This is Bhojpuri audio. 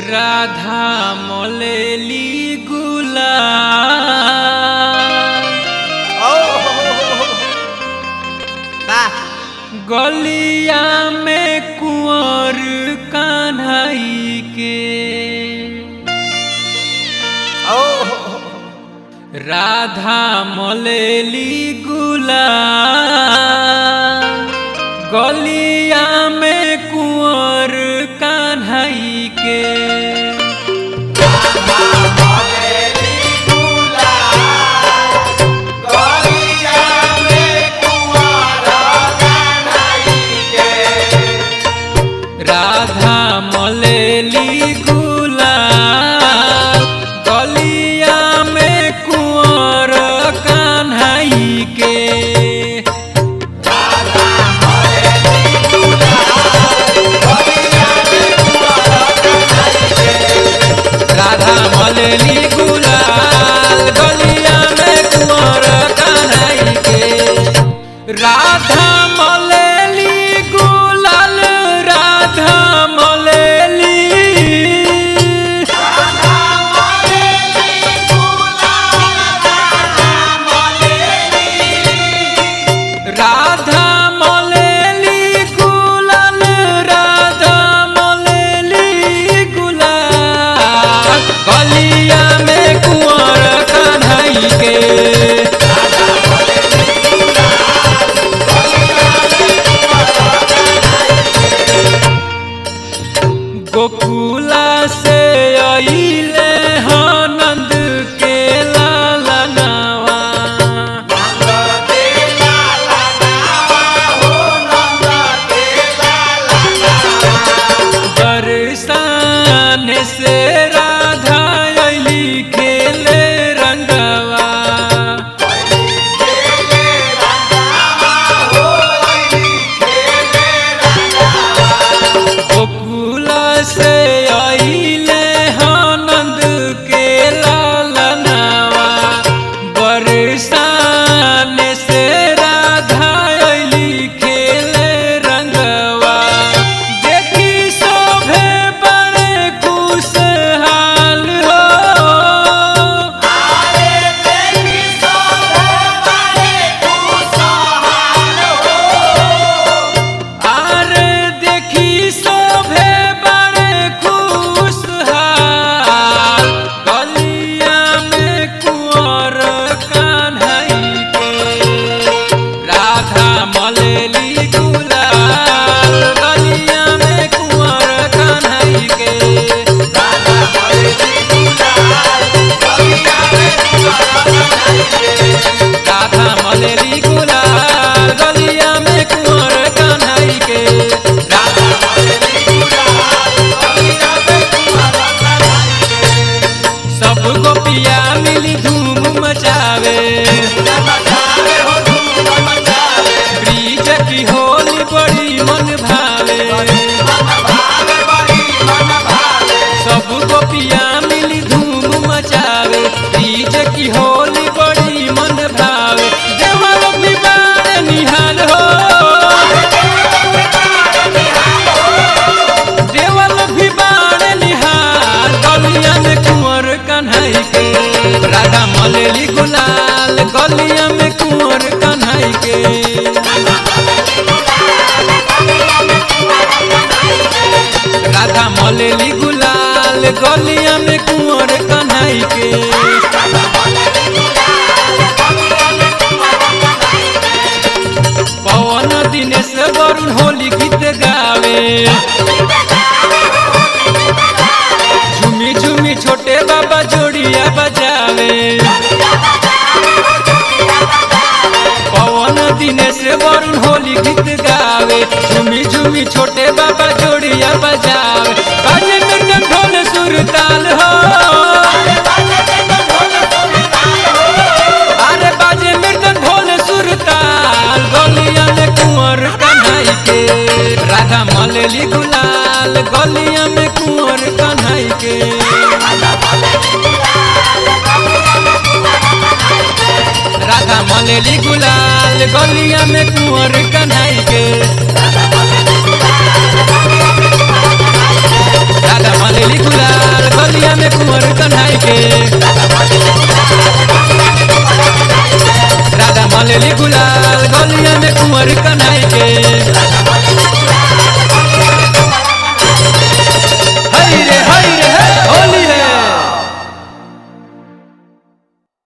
राधा मोलेली गुलाल गलिया में कुंवर कान्हाई के राधा मोलेली गुलाल गलिया में कुंवर कान्हाई के राधा मोलेली गुलाल गलिया में कुंवर कान्हाई के राधा मोलेली गुलाल गलिया में कुंवर कान्हाई के राधा मोलेली गुलाल राधा मोलेली राधा मोलेली गुलाल राधा मोलेली गुलाल गलिया में कुंवर कान्हाई के गोकुला से आइले नंद के लालनावा बरसान से राधा अइली खेले रंगवा गोकुला से आइले नंद के लालनावा बरसान से राधा अइली खेले रंगवा देखी शोभे बड़े खुशहाल हो आरे देखी शोभे बड़े खुशहाल गलिया में कुंवर कान्हाई के राधा मोलेली गुलाल गलिया में कुंवर कान्हाई के राधा मोलेली गुलाल गलिया में कुंवर कान्हाई के राधा मोलेली गुलाल गलिया में कुंवर कान्हाई के सब गोपिया मिली धूम मचावे ब्रिज की होली बड़ी मन भावे सब गोपिया मिली धूम मचावे ब्रिज की होली बड़ी मन भावे देवल भी बारे निहाल हो देवल भी बारे निहाल गलिया में कुंवर कान्हाई के राधा मोलेली गुलाल गलिया में कुंवर कान्हाई के राधा मोलेली गुलाल गलिया में कुंवर कान्हाई के पवन दिनेश वरुण होली गीत गावे झूमी झूमी छोटे बाबा जोड़िया बजावे पवन दिनेश वरुण होली गीत गावे झूमी झूमी छोटे बाबा जोड़िया बजावे बाजे मृदंग ढोल सुरताल हो अरे बाजे मृदंग ढोल सुरताल गलिया में कुंवर कान्हाई के राधा मोलेली गुलाल गलिया में कुंवर कान्हाई के राधा मोलेली गुलाल गलिया में कुंवर कान्हाई के राधा मोलेली गुलाल में कुंवर कन्हाई के राधा मलेली गुलाल गलिया में कुंवर कन्हाई